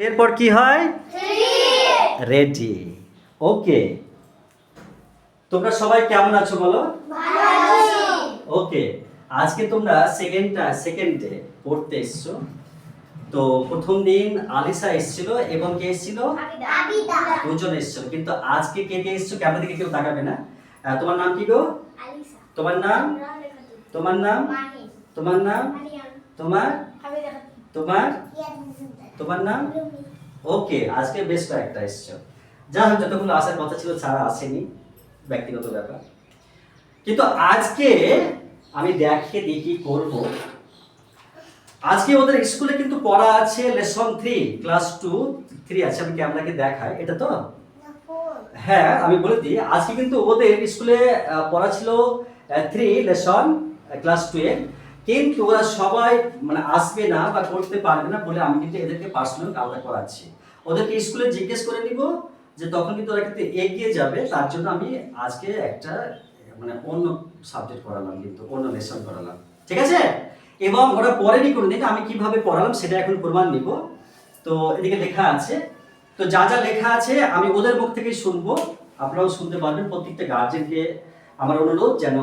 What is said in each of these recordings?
এরপর কি হয়? রেডি। ওকে, তোমরা সবাই কেমন আছো বলো? ওকে, আজকে তোমরা সেকেন্ডে পড়তে এসছো। তো প্রথম দিন আলিসা এসেছিল এবং কে এসেছিল? দুজন এসেছিল। কিন্তু আজকে কে কে এসেছো? ক্যামেরা দিকে কেউ তাকাবে না। তোমার নাম কি গো? তোমার নাম? তোমার নাম? তোমার নাম? তোমার? তোমার? তোমার নাম? ওকে, আজকে বেশ কয়েকটা এসছো। যা হোক, যতগুলো আসার কথা ছিল তারা আসেনি, ব্যক্তিগত ব্যাপার। কিন্তু আজকে আমি দেখি করব। আজকে ওদের স্কুলে কিন্তু পড়া আছে লেসন 3, ক্লাস 2 3 আছে। আমি ক্যামেরাকে দেখাই, এটা তো হ্যাঁ, আমি বলে দিই, আজকে কিন্তু ওদের স্কুলে পড়া ছিল 3 লেসন ক্লাস 2 কিন্তু ওরা সবাই মানে আসবে না বা করতে পারবে না বলে আমি কিন্তু এদেরকে পার্সোনাল আলাদা করাচ্ছি। ওদেরকে স্কুলে জিজ্ঞেস করে নিব, যে তখন কিন্তু ওরা কিন্তু এগিয়ে যাবে। তার জন্য আমি আজকে একটা মানে অন্য সাবজেক্ট করালাম, কিন্তু অন্য লেসন করালাম, ঠিক আছে? এবং ওরা পড়েনি কোনোদিন, আমি কিভাবে পড়ালাম সেটা এখন প্রমাণ নিব। তো এদিকে লেখা আছে, তো যা যা লেখা আছে আমি ওদের মুখ থেকেই শুনবো, আপনারাও শুনতে পারবেন। প্রত্যেকটা গার্জেনকে আমার অনুরোধ যেন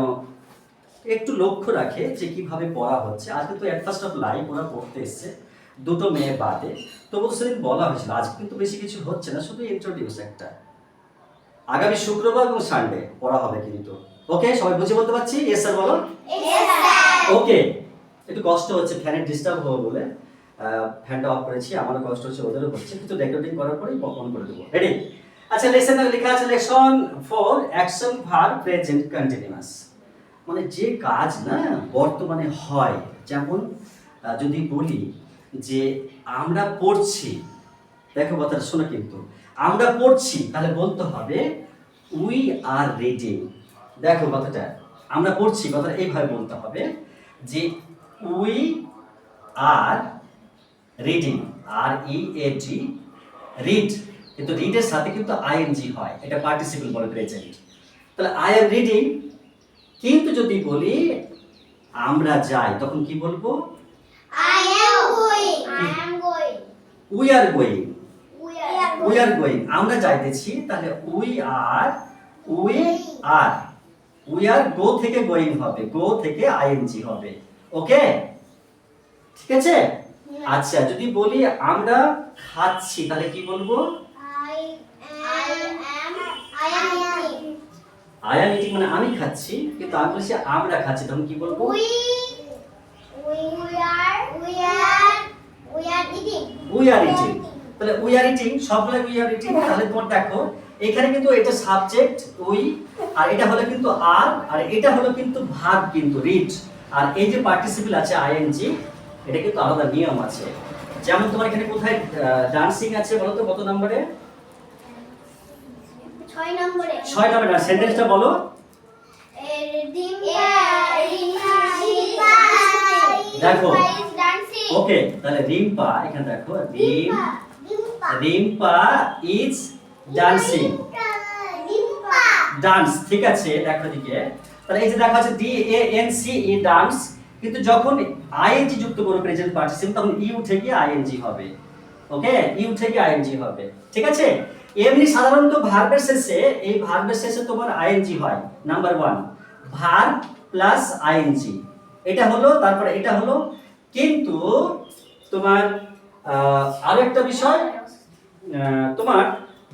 একটু লক্ষ্য রাখে যে কিভাবে পড়া হচ্ছে। আজকে তো এট ফার্স্ট অফ লাইভ ওরা পড়তে এসছে, দুটো মেয়ে বাদে। তবু সেদিন বলা হয়েছিল আজকে কিন্তু বেশি কিছু হচ্ছে না, শুধু ইন্ট্রোডিউস একটা। আগামী শুক্রবার এবং সানডে পড়া হবে কিন্তু। ওকে, সবাই বুঝে বলতে পারছি? ইয়েস স্যার বলো। ওকে, একটু কষ্ট হচ্ছে, ফ্যানের ডিস্টার্ব হবে বলে ফ্যানটা অফ করেছি। আমারও কষ্ট হচ্ছে, ওদেরও হচ্ছে, কিন্তু রেকর্ডিং করার পরেই অন করে দেবো। রেডি? আচ্ছা, লেসনে লেখা আছে lesson 4 action verb present continuous. মানে যে কাজ না বর্তমানে হয়, যেমন যদি বলি যে আমরা পড়ছি, দেখো কথাটা শোনো, কিন্তু আমরা পড়ছি তাহলে বলতে হবে উই আর রিডিং। দেখো কথাটা, আমরা পড়ছি কথাটা এইভাবে বলতে হবে যে we are reading, R E A D, read. কিন্তু রিডের সাথে কিন্তু আইএনজি হয়, এটা পার্টিসিপল বলে প্রেজেন্ট। তাহলে আই এম রিডিং। কিন্তু যদি বলি আমরা যাই, তখন কি বলবো? I am going. I am going. We are going. We are we are going, আমরা যাইতেছি, তাহলে উই আর উই আর গো থেকে গোয়িং হবে, গো থেকে আইএনজি হবে। ওকে, ঠিক আছে? আচ্ছা, যদি বলি আমরা খাচ্ছি, তাহলে কি বলবো? আই অ্যাম ইটিং মানে আমি খাচ্ছি, কিন্তু আমি বলছি আমরা খাচ্ছি, তখন কি বলবো? We are eating. We are eating. তাহলে উই আর ইটিং, সবগুলো উই আর ইটিং। তাহলে তোমার দেখো এখানে কিন্তু এটা সাবজেক্ট উই, আর এটা হলো কিন্তু আর এটা হলো কিন্তু ভার্ব কিন্তু রিড। আর এই যে পার্টিসিপল আছে আইএনজি, এটা কিন্তু আলাদা নিয়ম আছে। যেমন তোমার এখানে কোথায় ডান্সিং আছে বলো তো, কত নম্বরে? 6 নম্বরে। 6 নম্বরে। সেন্টেন্সটা বলো। দেখো, ওকে, তাহলে রিম্পা, এখানে দেখো রিম্পা ইজ ডান্সিং। ডান্স, ঠিক আছে। দেখো দিকে, তাহলে এই যে দেখা আছে D A N C E dance, কিন্তু যখন আইএনজি যুক্ত করব প্রেজেন্ট পার্টিসিপল, তখন ইউ থেকে আইএনজি হবে। ওকে, ইউ থেকে আইএনজি হবে, ঠিক আছে? এমনি সাধারণত ভার্বের শেষে, এই ভার্বের শেষে তোমার আইএনজি হয়। নাম্বার 1 ভার্ব প্লাস আইএনজি, এটা হলো। তারপরে এটা হলো। কিন্তু তোমার আরো একটা বিষয়, তোমার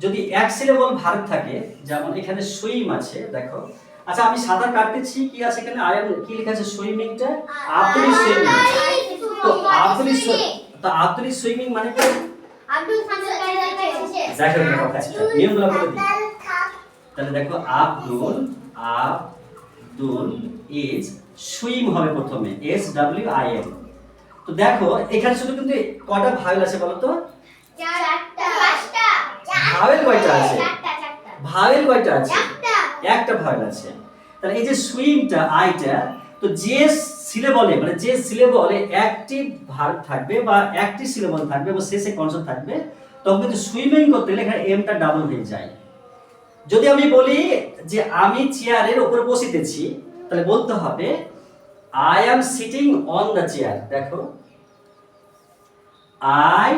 যদি এক সিলেবল ভার্ব থাকে, যেমন এখানে সুইম আছে, দেখো। আচ্ছা, আমি সাদা কাটতেছি, কি আছে এখানে? আই এম, কি লেখা আছে? সুইমিংটা আব্দুল সুইমিং। তো আব্দুল সুইমিং মানে কি? আব্দুল সামনে কাটতে এসেছে। দেখো দেখো কাজটা, নিয়মগুলো বলে দিই। তাহলে দেখো আব্দুল ইজ সুইম হবে প্রথমে, এস ডব্লিউ আই এম। তো দেখো এখানে শুধু কিন্তু কটা ভাওয়েল আছে বলো তো? 4টা। ভাওয়েল কয়টা আছে? 4টা। ভাওয়েল কয়টা আছে? একটা ভাওয়েল আছে। তাহলে এই যে সুইমটা, আইটা, তো যে সিলেবলে মানে যে সিলেবলে অ্যাক্টিভ ভার্ব থাকবে বা অ্যাক্টিভ সিলেবল থাকবে এবং শেষে কনসোনেন্ট থাকবে, তখন কিন্তু সুইমিং করতে গেলে এখানে এমটা ডাবল হয়ে যায়। যদি আমি বলি যে আমি চেয়ারের উপরে বসিতেছি, তাহলে বলতে হবে I am sitting on the chair. দেখো, I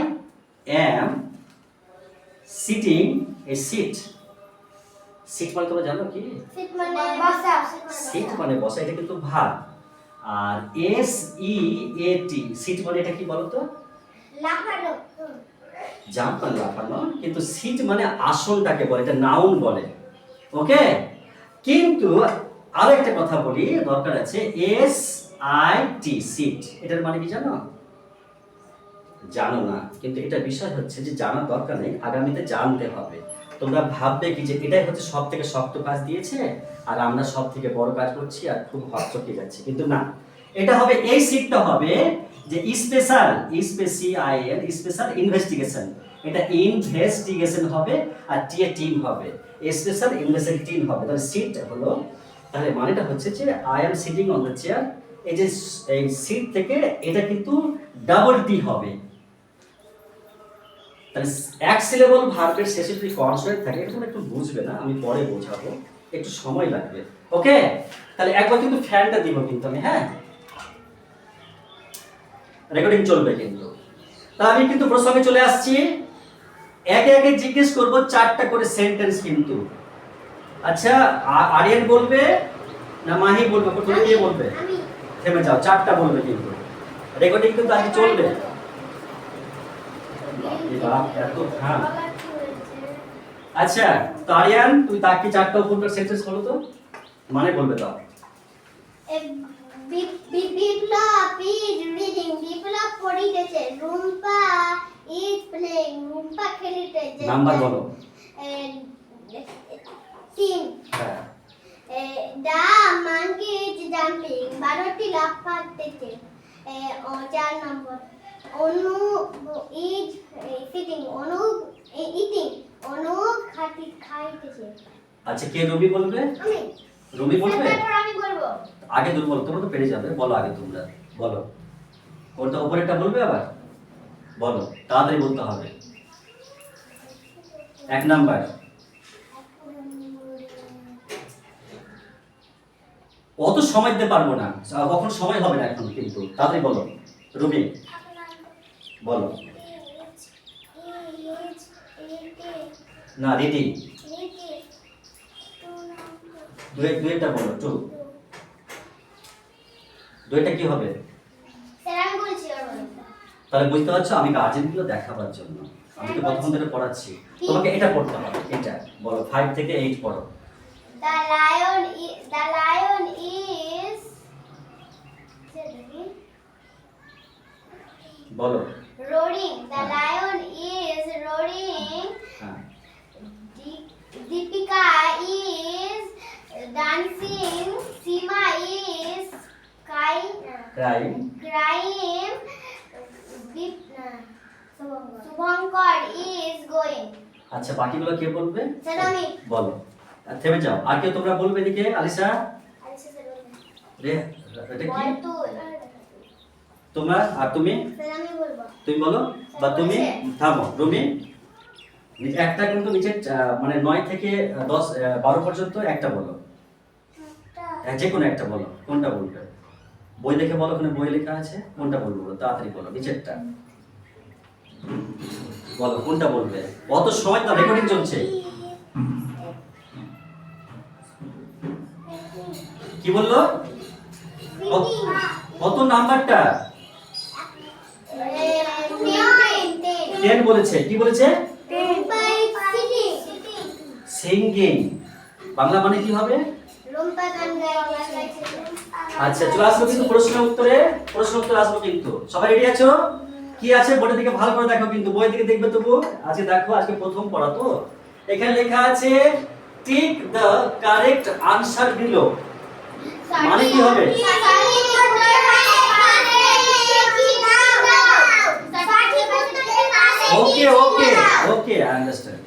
am sitting a seat. Seat মানে তোমরা জানো কি? সিট মানে বসা। সিট মানে বসা, এটা কিন্তু ভার্ব। আর এস ই এ টি সিট মানে এটা কি বলো তো? লাফানো। জাম্প মানে লাফানো, কিন্তু সিট মানে আসনটাকে বলে, এটা নাউন বলে। ওকে, কিন্তু আরো একটা কথা বলি, দরকার আছে। এস আই টি সিট, এটার মানে কি জানো? জানো না, কিন্তু এটা বিষয় হচ্ছে যে জানার দরকার নেই, আগামীতে জানতে হবে। তোমরা ভাববে কি যে এটাই হচ্ছে সব থেকে শক্ত কাজ দিয়েছে আর আমরা সব থেকে বড় কাজ করছি আর খুব হকচকে যাচ্ছি, কিন্তু না। এটা হবে, এই সিটটা হবে যে স্পেশাল, স্পেসিআইএল, স্পেশাল ইনভেস্টিগেশন। এটা ইনভেস্টিগেশন হবে আর টি এ টিম হবে, স্পেশাল ইনভেস্টিগেশন টিম হবে। তাহলে সিট হলো, তাহলে মানেটা হচ্ছে যে I am sitting on the chair. এই যে এই সিট থেকে এটা কিন্তু ডাবল টি হবে। তাহলে এক সিলেবল ভার্বের শেষে যদি কনসোনেন্ট থাকে, এটা তোমরা একটু বুঝবে না, আমি পরে বোঝাবো, একটু সময় লাগবে। ওকে, তাহলে একবার কিন্তু ফ্যানটা দিব কিন্তু আমি, হ্যাঁ, রেকর্ডিং চলবে কিন্তু। তাহলে আমি কিন্তু প্রসঙ্গে চলে আসছি, একে একে জিজ্ঞেস করব 4টা করে সেন্টেন্স কিন্তু। আচ্ছা, আরিয়ান বলবে না মাহি বলবে? প্রথমে কে বলবে? আমি। থেমে যাও, 4টা বলবে কিন্তু। রেকর্ডিং কিন্তু আজকে চলবে। এত হ্যাঁ। আচ্ছা, তো আরিয়ান তুই তাকে 4টা উপর সেন্টেন্স বলো তো, মানে বলবে দাও। বিপ্লব is reading, বিপ্লব পড়িতেছে, রুম্পা is playing, রুম্পা খেলিতেছে। নাম্বার বলো। 3। হ্যাঁ, দা মাঙ্কি is jumping, বারোটি লাফাতেছে। 4 নম্বর, অনু is sitting, অনু eating, অনু খাইতেছে। আচ্ছা, কে রবি বলবে? আমি। রবি বলবে? তারপর আমি বলবো। আগে তুমি বলো, তোমরা তো পেরে যাবে, বলো আগে তোমরা বলো। কোনটা উপরেরটা বলবে আবার? বলো, তাড়াতাড়ি বলতে হবে। 1 নাম্বার। অত সময় দিতে পারবো না, কখন সময় হবে না এখন, কিন্তু তাড়াতাড়ি বলো। রবি বলো। না, রেডি। দুইটা বলো, 2। দুইটা কি হবে? স্যার আমি বলছি আর বলো। তাহলে বুঝতে পারছো, আমি গার্জেনগুলো দেখাবার জন্য, আমি তো প্রথম থেকে পড়াচ্ছি, তোমাকে এটা পড়তে হবে। এটা বলো, 5 থেকে 8 পড়ো। The lion is বলো। roaring. The lion is roaring. হ্যাঁ, Deepika is dancing. Sima is crying. Crime. Subhankar is going. আচ্ছা, বাকিগুলো কে বলবে? স্যার আমি। বলো। থেমে যাও, আর কেউ তোমরা বলবে এদিকে? আলিশা, আচ্ছা স্যার বলুন। রে এটা কি? বলতুল। তোমরা আর তুমি? স্যার আমি বলবো। তুমি বলো, বা তুমি থামো। রুমি, একটা কিন্তু নিচে মানে 9 থেকে 10 12 পর্যন্ত একটা বলো, যে কোনো একটা বলো। কোনটা বলবে? বই দেখে বলো, ওখানে বই লেখা আছে, কোনটা বলবো? তাড়াতাড়ি বলো, নিচেরটা বলো, কোনটা বলবে? কত সময় তো রেকর্ডিং চলছে। কি বললো? কত নাম্বারটা? 10 বলেছে। কি বলেছে? সিঙ্গিং। বাংলা মানে কি হবে? আচ্ছা, চলে আসবো কিন্তু প্রশ্ন উত্তরে, প্রশ্ন উত্তর আসবো কিন্তু। সবাই রেডি আছো? কি আছে বোর্ডের দিকে ভালো করে দেখো, কিন্তু বইয়ের দিকে দেখবে তবু। আজকে দেখো, আজকে প্রথম পড়া তো। এখানে লেখা আছে tick the correct answer below. মানে কি হবে? ওকে ওকে ওকে, আই আন্ডারস্ট্যান্ড।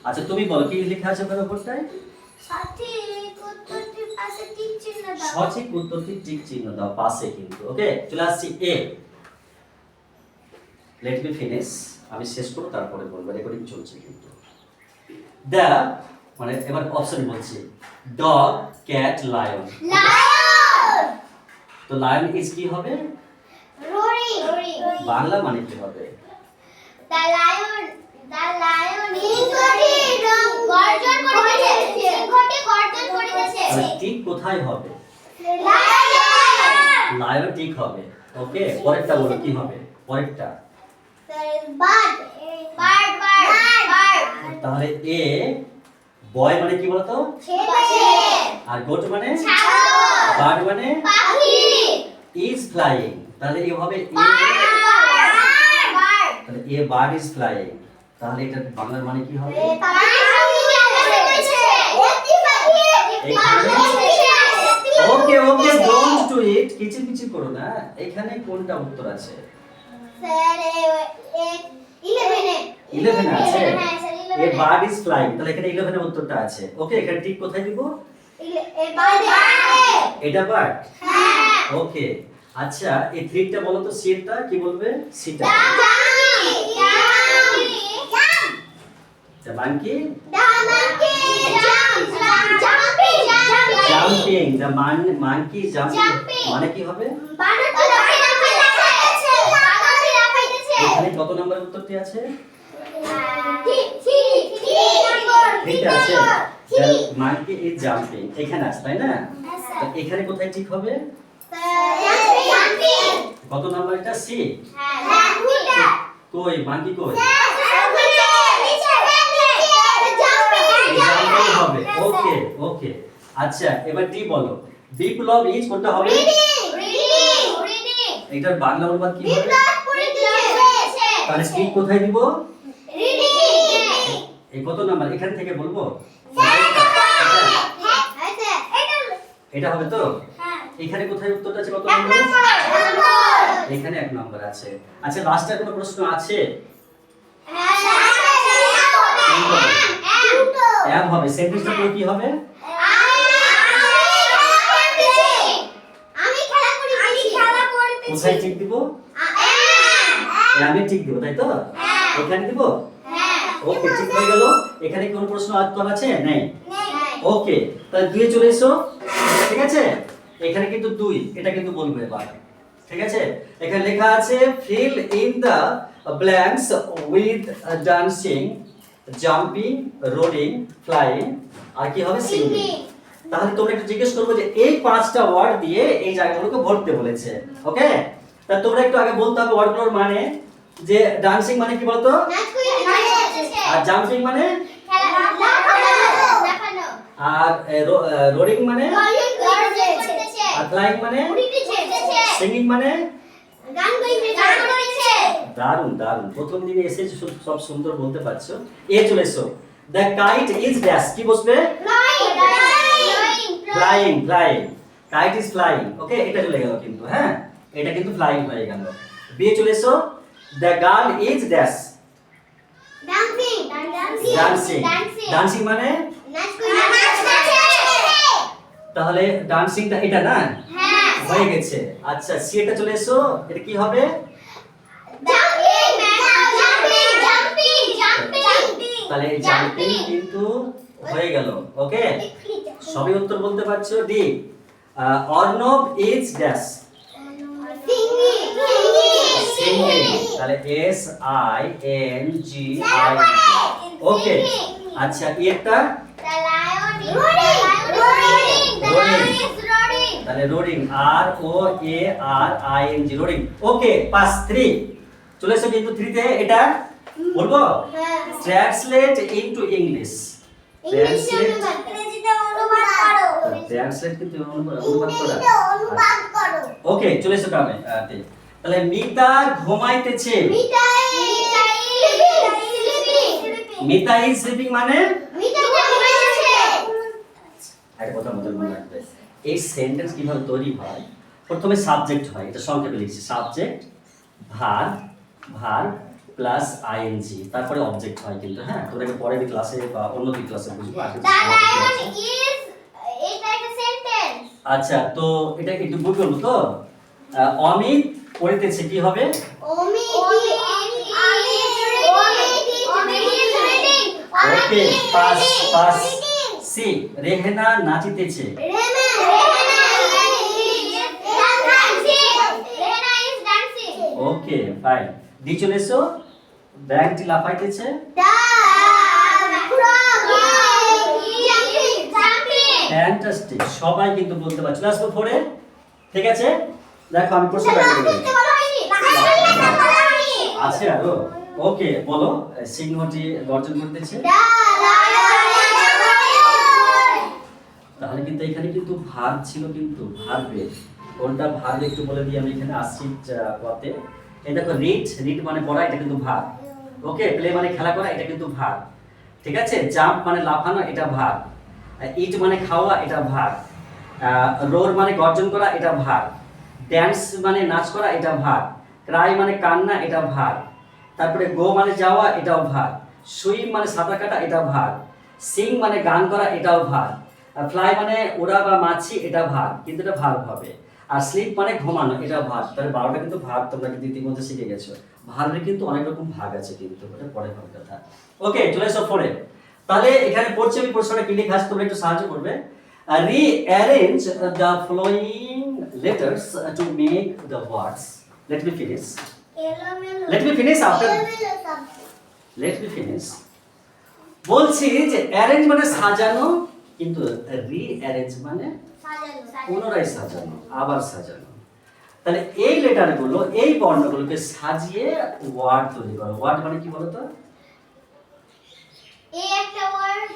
আচ্ছা, তুমি বলো কি লেখা আছে ওখানে উপরটায়? সঠিক উত্তরটি টিক চিহ্ন দাও পাশে কিন্তু। ওকে, চলে আসছি এ। লেট মি ফিনিশ, আমি শেষ করব তারপরে বলবো, রেকর্ডিং চলছে কিন্তু। দ্য মানে এবার অপশন বলছি, ডগ, ক্যাট, লায়ন। তো লায়ন ইজ কি হবে? বাংলা মানে কি হবে? The lion সিংহটি গর্জন করিতেছে। সিংহটি গর্জন করিতেছে। তাহলে ঠিক কোথায় হবে? Lion. লায়ন ঠিক হবে। ওকে, পরেরটা বলো কি হবে? পরেরটা Bird. তাহলে এ বয় মানে কি বলতো? ছেলে। আর গোট মানে? ছাগল। বার্ড মানে? পাখি। Is flying. তাহলে এই হবে এ, Bird. তাহলে এ বার্ড ইজ ফ্লাইং। তাহলে এটা বাংলার মানে কি হবে? ওকে ওকে, ডোন্ট ডু ইট। কিচিরমিচির করো না। এখানে কোনটা উত্তর আছে? 11 আছে। A bird is flying. তাহলে এখানে 11 এর উত্তরটা আছে। ওকে, এখানে ঠিক কোথায় দিব? এটা বার্ড। ওকে, আচ্ছা এই থ্রিটা বলো তো, সিটা কি বলবে? সিটা। The monkey jumping. The monkey jumping মানে কি হবে? এখানে কত নম্বরের উত্তরটি আছে? থ্রিটা আছে। দ্য মাঙ্কি ইজ জাম্পিং এখানে আছে, তাই না? তো এখানে কোথায় ঠিক হবে? কত নাম্বার এটা? সি। কই মাঙ্কি কই? জাম্পিং হবে। ওকে ওকে, আচ্ছা এবার ডি বলো। বিপ্লব ইজ কোনটা হবে? এটার বাংলা অনুবাদ কি হবে? তাহলে ঠিক কোথায় দিব? এই কত নাম্বার এখান থেকে বলবো? এটা হবে তো? এখানে কোথায় উত্তরটা আছে? কত নাম্বার? এখানে 1 নাম্বার আছে। আচ্ছা লাস্টের কোনো প্রশ্ন আছে? এম হবে। সেন্টেন্সটা পুরো কি হবে? কোথায় ঠিক দিব? আমি ঠিক দিব, তাই তো? এখানে দিব? ওকে, ঠিক হয়ে গেল। এখানে কোন প্রশ্ন উত্তর আছে? নেই। ওকে, তাহলে 2 চলে এসো। ঠিক আছে, এখানে কিন্তু 2, এটা কিন্তু বলবো এবার। ঠিক আছে, এখানে লেখা আছে fill in the blanks with dancing, jumping, rolling, flying আর কি হবে? singing। তাহলে তোমরা একটু জিজ্ঞেস করবে যে এই 5টা ওয়ার্ড দিয়ে এই জায়গাগুলোকে ভরতে বলেছে। ওকে, তা তোমরা একটু আগে বলতে হবে ওয়ার্ডগুলোর মানে। যে ডান্সিং মানে কি বলতো? আর জাম্পিং মানে? আর রোলিং মানে? আর ফ্লাইং মানে? সিঙ্গিং মানে? দারুন দারুন, প্রথম দিনে এসে সব সুন্দর বলতে পারছো। এ চলে এসো। দ্য কাইট ইজ ড্যাশ কি বসবে? Flying. Kite is flying. Okay, এটা চলে গেল কিন্তু। হ্যাঁ, এটা কিন্তু ফ্লাইং হয়ে গেল। বি চলে এসো। The girl is dash dancing মানে? তাহলে ডান্সিংটা এটা না হয়ে গেছে। আচ্ছা সি এটা চলে এসো। এটা কি হবে? তাহলে জাম্পিং কিন্তু হয়ে গেল। ওকে, সবই উত্তর বলতে পারছো। D Arnab is dash singing. তাহলে S I N G I. Okay, আচ্ছা এটা তাহলে রোডিং R O A R I N G রোডিং। ওকে, পাস 3 চলে এসো কিন্তু 3 তে এটা বলবো ট্রান্সলেট ইনটু ইংলিশ। ট্রান্সলেট কিন্তু অনুবাদ করা। ওকে, চলে এসো কামে। তাহলে মিতা ঘুমাইতেছে। মিতা ইজ স্লিপিং মানে? একটা কথা মনে রাখবে, এই সেন্টেন্স কিভাবে তৈরি হয়। প্রথমে সাবজেক্ট হয়, এটা সংক্ষেপে লিখছি। সাবজেক্ট ভার্ব প্লাস আইএনজি, তারপরে অবজেক্ট হয় কিন্তু। হ্যাঁ, তোমরা পরের ক্লাসে বা অন্য ক্লাসে বুঝবো। আচ্ছা, তো এটা একটু বুঝবো তো। অমিত পড়িতেছে কি হবে? ওকে, পাস সি রেহেনা নাচিতেছে। ওকে, ফাইন। ডি চলে এসো। ব্যাংকটি লাফাইতেছে। The frog is jumping. Fantastic, সবাই কিন্তু বলতে পারছে। ক্লাস 4 এ ঠিক আছে। দেখো আমি প্রশ্ন রাখবো আছে আরো। ওকে বলো, সিংহটি গর্জন করতেছে। তাহলে কিন্তু এখানে কিন্তু ভার্ব ছিল, কিন্তু ভার্বে কোনটা ভার্ব একটু বলে দিই আমি এখানে আসছি পথে। এই দেখো রিড, রিড মানে পড়া, এটা কিন্তু ভার্ব। ওকে, প্লে মানে খেলা করা, এটা কিন্তু ভার্ব। ঠিক আছে, জাম্প মানে লাফানো, এটা ভার্ব। ইট মানে খাওয়া, এটা ভার্ব। রোর মানে গর্জন করা, এটা ভার্ব। ড্যান্স মানে নাচ করা, এটা ভার্ব। ক্রাই মানে কান্না, এটা ভার্ব। তারপরে গো মানে যাওয়া, এটাও ভার্ব। সুইম মানে সাঁতার কাটা, এটা ভার্ব। সিং মানে গান করা, এটাও ভার্ব। ফ্লাই মানে ওড়া বা মাছি, এটা ভার্ব, কিন্তু এটা ভার্ব হবে। আর স্লিপ মানে ঘুমানো, এটা ভার্ব। তাহলে 12টা কিন্তু ভার্ব তোমরা কিন্তু ইতিমধ্যে শিখে গেছো। ভার্বের কিন্তু অনেক রকম ভাগ আছে, কিন্তু এটা পরে হবে কথা। ওকে, চলে এসো 4 এ। তাহলে এখানে পড়ছি আমি, প্রশ্নটা কি লেখা আছে তোমরা একটু সাহায্য করবে। Rearrange the following letters to make the words. Let me finish. Let me finish after. Let me finish. বলছি যে অ্যারেঞ্জ মানে সাজানো, কিন্তু রিঅ্যারেঞ্জ মানে পুনরায় সাজানো, আবার সাজানো। তাহলে এই লেটারগুলো, এই বর্ণগুলোকে সাজিয়ে ওয়ার্ড তৈরি করো। ওয়ার্ড মানে কি বলো তো? এ একটা ওয়ার্ড,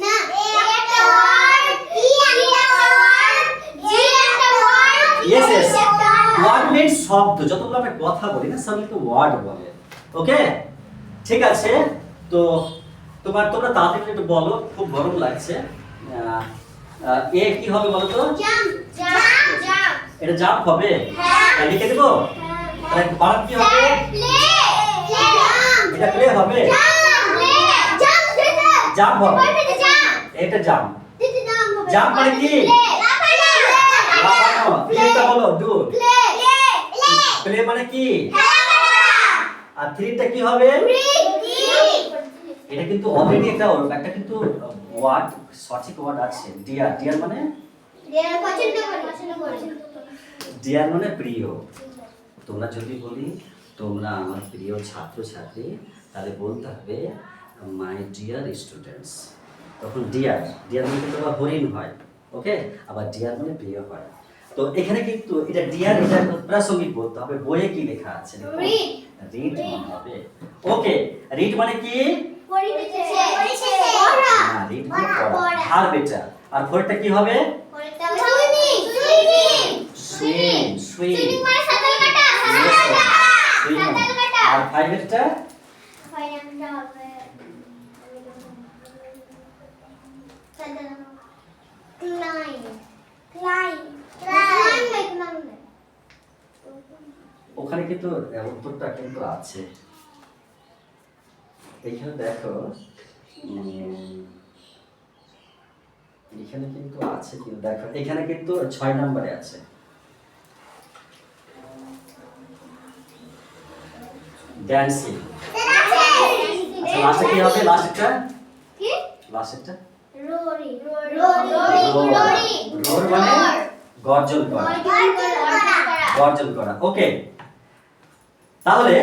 না এ একটা ওয়ার্ড, ই একটা ওয়ার্ড, জি একটা word, yes yes, word means শব্দ। যতগুলো আমরা কথা বলি না, সবই তো ওয়ার্ড বলে। ওকে, ঠিক আছে। তো তোমরা তাড়াতাড়ি একটু বলো, খুব গরম লাগছে। এ কি হবে বলো তো? Jump jump jump. এটা জাম্প হবে। হ্যাঁ। লিখে দেবো। তাহলে বানান কি হবে? Play play jump. এটা প্লে হবে। জাম্প প্লে জাম্প দিতে জাম্প হবে। এটা জাম্প এটা জাম্প। দিতে জাম্প হবে। জাম্প মানে কি? লাফানো। প্লেটা বলো, ডু। প্লে প্লে প্লে মানে কি? খেলা করা। আর থ্রিটা কি হবে? রিড এটা কিন্তু অলরেডি একটা কিন্তু ওয়ার্ড, সঠিক ওয়ার্ড আছে। ডিয়ার, ডিয়ার মানে ডিয়ার মানে প্রিয়। তোমরা যদি বলি তোমরা আমার প্রিয় ছাত্রছাত্রী, তাহলে বলতে হবে মাই ডিয়ার স্টুডেন্টস। তখন ডিয়ার, ডিয়ার মানে কিন্তু আবার হরিণ হয়। ওকে, আবার ডিয়ার মানে প্রিয় হয়। তো এখানে কিন্তু এটা ডিয়ার, এটা প্রাসঙ্গিক বলতে হবে। বইয়ে কি লেখা আছে? রিড রিড হবে। ওকে, রিড মানে কি? পড়িতেছে না, রিড মানে পড়া। আর বেটা, আর ফোরটা কি হবে? Swimming swimming swim, swim. Swimming মানে সাঁতার কাটা সাঁতার কাটা। আর ফাইভেরটা? ফাইনালটা হবে ক্লাইম ক্লাইম ক্লাইম। ওখানে কিন্তু উত্তরটা কিন্তু আছে। এখানে দেখো, এখানে কিন্তু আছে, কিন্তু দেখো এখানে কিন্তু 6 নম্বরে আছে। ড্যান্সিং। আচ্ছা, লাস্টে কি হবে? লাস্টটা কি? লাস্টটা রোরি রোর মানে গর্জন করা, গর্জন করা। ওকে, তাহলে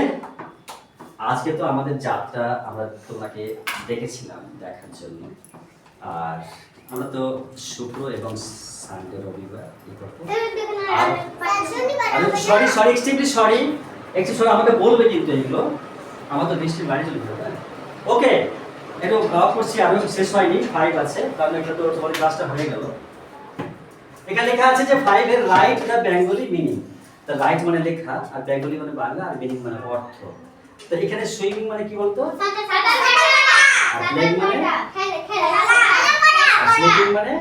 আজকে তো আমাদের যাত্রা আমরা তোমাকে ডেকেছিলাম দেখার জন্য। আর আমরা তো শুক্র এবং সানডে, রবিবার এই করবো। সরি সরি, এক্সট্রিমলি সরি, একটু সরি। আমাকে বলবে কিন্তু এগুলো, আমার তো ডিস্ট্রিক্ট বাড়ি চলে যাবে। ওকে, একটু গাওয়া করছি, আরো শেষ হয়নি, 5 আছে, কারণ এটা তো তোমার ক্লাসটা হয়ে গেল। এখানে লেখা আছে যে 5 এর রাইট দ্য বেঙ্গলি মিনিং। তো রাইট মানে লেখা, আর বেঙ্গলি মানে বাংলা, আর মিনিং মানে অর্থ। তো এখানে সুইমিং মানে কি বলতো? আর প্লেইং মানে? আর স্লিপিং মানে?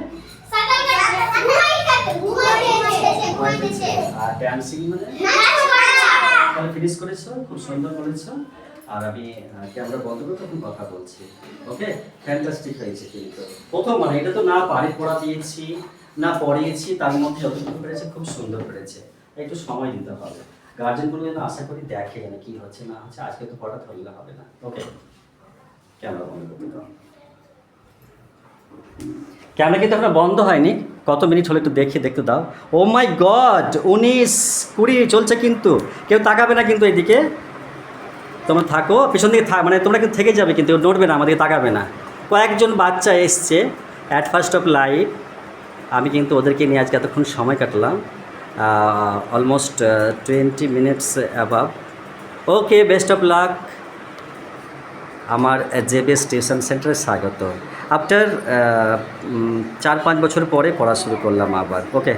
আর ড্যান্সিং মানে? তাহলে ফিনিশ করেছো, খুব সুন্দর বলেছো। আর আমি ক্যামেরা বন্ধ করে তখন কথা বলছি। ওকে, ফ্যান্টাস্টিক হয়েছে। কিন্তু প্রথম মানে এটা তো না পারি পড়া দিয়েছি, না পড়িয়েছি, তার মধ্যে যতটুকু পেরেছে খুব সুন্দর করেছে। একটু সময় দিতে হবে। গার্জেনগুলো যেন আশা করি দেখে যেন কি হচ্ছে না হচ্ছে। আজকে তো পড়া ধরলে হবে না। ওকে, ক্যামেরা বন্ধ করতে দাও। ক্যামেরা কিন্তু আপনার বন্ধ হয়নি, কত মিনিট হলো একটু দেখতে দাও। ও মাই গড, 19-20 চলছে, কিন্তু কেউ তাকাবে না কিন্তু এইদিকে। তোমরা থাকো পিছন দিকে মানে তোমরা কিন্তু থেকে যাবে, কিন্তু নড়বে না, আমাদেরকে তাকাবে না। কয়েকজন বাচ্চা এসছে অ্যাট ফার্স্ট অফ লাইফ, আমি কিন্তু ওদেরকে নিয়ে আজকে এতক্ষণ সময় কাটলাম, almost 20 minutes above. Okay, best of luck. আমার জেবিএস টিউশন সেন্টারে স্বাগত। আফটার 4-5 বছর পরে পড়া শুরু করলাম আবার। ওকে।